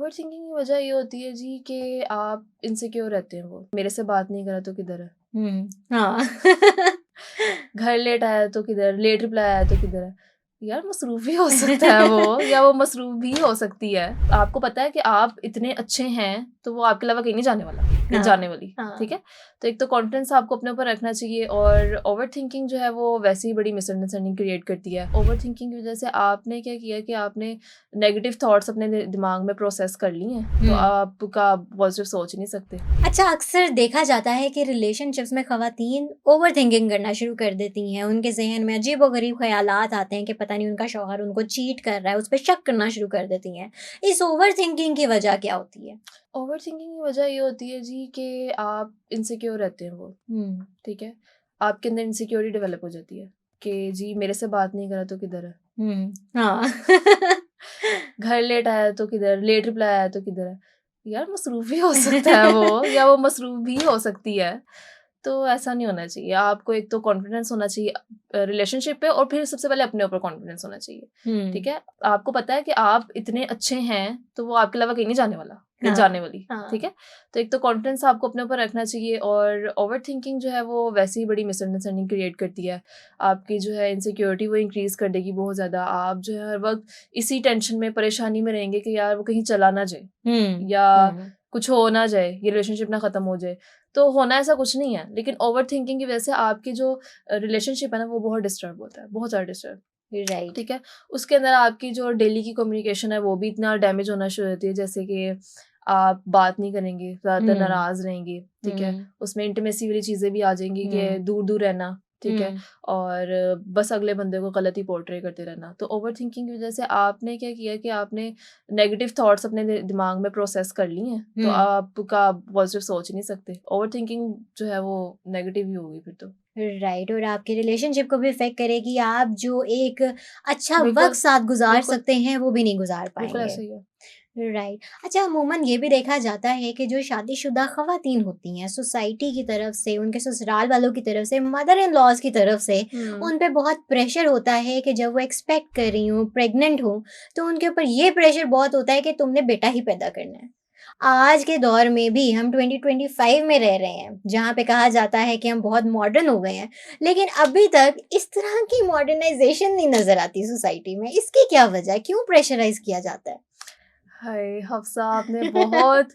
Overthinking की वजह ये होती है जी कि आप इनसिक्योर रहते हैं। वो मेरे से बात नहीं करा तो किधर है, हाँ। घर लेट आया तो किधर, लेट रिप्लाई आया तो किधर है। यार मसरूफ भी हो सकता है वो, या वो मसरूफ भी हो सकती है। आपको पता है कि आप इतने अच्छे हैं तो वो आपके अलावा कहीं नहीं जाने वाला या जाने हाँ, वाली, ठीक हाँ। है। तो एक तो कॉन्फिडेंस आपको अपने ऊपर रखना चाहिए। और ओवर थिंकिंग जो है वो वैसे ही बड़ी मिसअंडरस्टैंडिंग क्रिएट करती है। ओवर थिंकिंग की वजह से आपने क्या किया कि आपने नेगेटिव थॉट्स अपने दिमाग में प्रोसेस कर लिए हैं, तो आपका पॉजिटिव सोच ही नहीं सकते। अच्छा, अक्सर देखा जाता है कि रिलेशनशिप्स में ख़वातीन ओवरथिंकिंग करना शुरू कर देती हैं। उनके ज़हन में अजीबो-गरीब ख़यालात आते हैं कि पता नहीं उनका शौहर उनको चीट कर रहा है, उस पे शक करना शुरू कर देती हैं। इस ओवरथिंकिंग की वजह क्या होती है? ओवर थिंकिंग की वजह ये होती है जी कि आप इनसिक्योर रहते हैं। वो हुँ, ठीक है, आपके अंदर इनसिक्योरिटी डेवलप हो जाती है कि जी मेरे से बात नहीं करा तो किधर है, हुँ, हाँ। घर लेट आया तो किधर, लेट रिप्लाई आया तो किधर है। यार मसरूफ भी हो सकता है वो, या वो मसरूफ भी हो सकती है। तो ऐसा नहीं होना चाहिए। आपको एक तो कॉन्फिडेंस होना चाहिए रिलेशनशिप पे, और फिर सबसे पहले अपने ऊपर कॉन्फिडेंस होना चाहिए, ठीक हुँ, है। आपको पता है कि आप इतने अच्छे हैं तो वो आपके अलावा कहीं नहीं जाने वाला या हाँ, जाने वाली, ठीक हाँ। है। तो एक तो कॉन्फिडेंस आपको अपने ऊपर रखना चाहिए। और ओवर थिंकिंग जो है वो वैसे ही बड़ी मिसअंडरस्टैंडिंग क्रिएट करती है। आपकी जो है इनसिक्योरिटी वो इंक्रीज कर देगी बहुत ज़्यादा। आप जो है हर वक्त इसी टेंशन में, परेशानी में रहेंगे कि यार वो कहीं चला ना जाए, हुँ, या हुँ। कुछ हो ना जाए, ये रिलेशनशिप ना ख़त्म हो जाए। तो होना ऐसा कुछ नहीं है, लेकिन ओवरथिंकिंग की वज़ह से आपकी जो रिलेशनशिप है ना, वो बहुत डिस्टर्ब होता है, बहुत ज़्यादा डिस्टर्ब, राइट। ठीक है। उसके अंदर आपकी जो डेली की कम्युनिकेशन है, वो भी इतना डैमेज होना शुरू होती है, जैसे कि आप बात नहीं करेंगे, ज़्यादातर हुँ, नाराज़ रहेंगे, ठीक है। हुँ, उसमें इंटिमेसी वाली चीज़ें भी आ जाएँगी कि हुँ, दूर-दूर रहना, ठीक है। हुँ, और बस अगले बंदे को गलत ही पोर्ट्रे करते रहना। तो ओवरथिंकिंग की वज़ह से आपने क्या किया कि आपने नेगेटिव थॉट्स अपने दिमाग में प्रोसेस कर लिए हैं, तो हुँ। आपका पॉज़िटिव सोच ही नहीं सकते। ओवरथिंकिंग जो है वो नेगेटिव ही होगी फिर तो। राइट, और आपके रिलेशनशिप को भी इफ़ेक्ट करेगी। आप जो एक अच्छा वक़्त बिल्कुल, साथ गुज़ार बिल्कुल, सकते हैं, वो भी नहीं गुज़ार बिल्कुल पाएँगे। ऐसा ही है। राइट। अच्छा, अमूमन ये भी देखा जाता है कि जो शादीशुदा ख़वातीन होती हैं, सोसाइटी की तरफ से, उनके ससुराल वालों की तरफ से, मदर इन लॉज़ की तरफ से, हुँ। उन पे बहुत प्रेशर होता है कि जब वो एक्सपेक्ट कर रही हों, प्रेग्नेंट हों, तो उनके ऊपर ये प्रेशर बहुत होता है कि तुमने बेटा ही पैदा करना है। आज के दौर में भी हम 2025 में रह रहे हैं, जहाँ पे कहा जाता है कि हम बहुत मॉडर्न हो गए हैं, लेकिन अभी तक इस तरह की मॉडर्नाइज़ेशन नहीं नज़र आती सोसाइटी में। इसकी क्या वजह है? क्यों प्रेशराइज़ किया जाता है? हाय! हफ्सा, आपने बहुत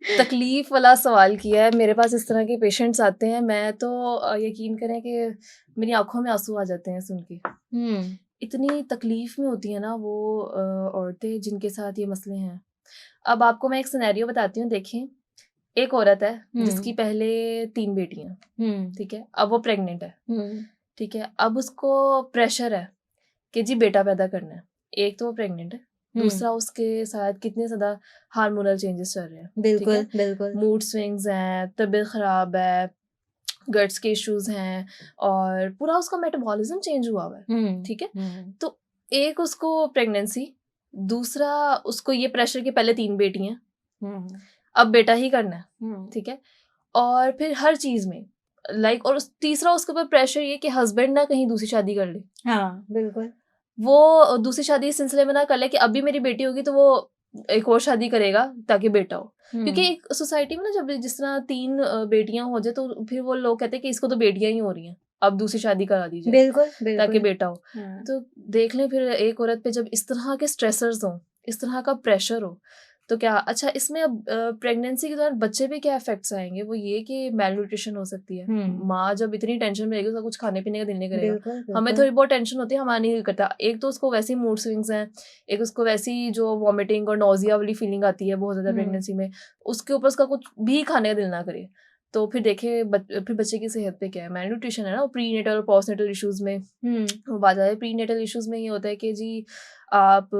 तकलीफ़ वाला सवाल किया है। मेरे पास इस तरह के पेशेंट्स आते हैं, मैं तो यकीन करें कि मेरी आँखों में आँसू आ जाते हैं सुन के। हुँ, इतनी तकलीफ़ में होती हैं ना वो औरतें जिनके साथ ये मसले हैं। अब आपको मैं एक सिनेरियो बताती हूँ, देखें। एक औरत है जिसकी हुँ, पहले 3 बेटियाँ, हुँ, ठीक है? अब वो प्रेग्नेंट है, हुँ, ठीक है? अब उसको प्रेशर है कि जी बेटा पैदा करना है। एक तो वो प्रेग्नेंट है, हुँ। दूसरा उसके साथ कितने ज़्यादा हार्मोनल चेंजेस चल रहे हैं, ठीक बिल्कुल, है? बिल्कुल। मूड स्विंग्स हैं, तबीयत ख़राब है, गट्स के इश्यूज़ हैं, और पूरा उसका मेटाबॉलिज़्म चेंज हुआ हुआ है, हुँ, ठीक है? हुँ, तो एक उसको प्रेगनेंसी, दूसरा उसको ये प्रेशर कि पहले 3 बेटियाँ, हुँ, अब बेटा ही करना है, हुँ। ठीक है? और फिर हर चीज़ में लाइक, और तीसरा उसके ऊपर प्रेशर ये कि हस्बैंड ना कहीं दूसरी शादी कर ले। हाँ, बिल्कुल। वो दूसरी शादी इस सिलसिले में ना कर ले कि अभी मेरी बेटी होगी तो वो एक और शादी करेगा ताकि बेटा हो। क्योंकि हुँ, एक सोसाइटी में ना जब जिस तरह 3 बेटियाँ हो जाए तो फिर वो लोग कहते हैं कि इसको तो बेटियाँ ही हो रही हैं, अब दूसरी शादी करा दी जाए बिल्कुल, ताकि बिल्कुल। बेटा हो। हाँ। तो देख लें फिर एक औरत पे जब इस तरह के स्ट्रेसर्स हों, इस तरह का प्रेशर हो, तो क्या अच्छा इसमें अब प्रेगनेंसी के दौरान बच्चे पे क्या इफ़ेक्ट्स आएँगे? वो ये कि मैलन्यूट्रिशन हो सकती है। हुँ, माँ जब इतनी टेंशन में रहेगी उसका कुछ खाने-पीने का दिल नहीं करेगा। बिल्कुल, हमें बिल्कुल। थोड़ी बहुत टेंशन होती है, हमारा नहीं दिल करता। एक तो उसको वैसे ही मूड स्विंग्स हैं, एक उसको वैसे ही जो वॉमिटिंग और नौज़िया वाली फीलिंग आती है बहुत ज़्यादा हुँ, प्रेगनेंसी में, उसके ऊपर उसका कुछ भी खाने का दिल ना करे। तो फिर देखिए फिर बच्चे की सेहत पे क्या है, मैलन्यूट्रिशन है ना, प्रीनेटल और पोस्टनेटल इश्यूज़ में हुँ, वो बात आ जाए। प्रीनेटल इश्यूज़ में ये होता है कि जी आप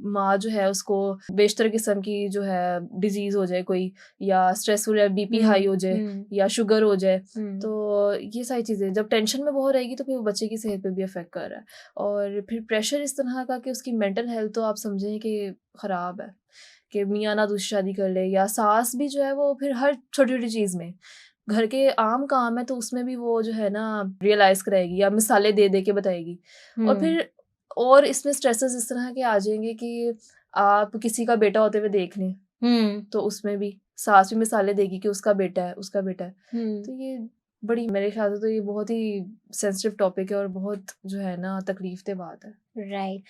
माँ जो है उसको बेशतर किस्म की जो है डिज़ीज़ हो जाए कोई, या स्ट्रेसफुल या बीपी हाई हुँ, हो जाए, हुँ, या शुगर हो जाए। हुँ, तो ये सारी चीज़ें जब टेंशन में बहुत रहेगी तो फिर वो बच्चे की सेहत पे भी इफ़ेक्ट कर रहा है। और फिर प्रेशर इस तरह का कि उसकी मेंटल हेल्थ तो आप समझें कि ख़राब है, कि मियाँ ना दूसरी शादी कर ले, या सास भी जो है वो फिर हर छोटी-छोटी चीज़ में, घर के आम काम है तो उसमें भी वो जो है ना रियलाइज़ कराएगी या मिसालें दे-दे के बताएगी। और हुँ, फिर और इसमें स्ट्रेसेस इस तरह के आ जाएँगे कि आप किसी का बेटा होते हुए देख लें, तो उसमें भी सास भी मिसालें देगी कि उसका बेटा है, उसका बेटा है। तो ये बड़ी, मेरे ख्याल से तो ये बहुत ही सेंसिटिव टॉपिक है और बहुत जो है ना तकलीफ दे बात है। राइट।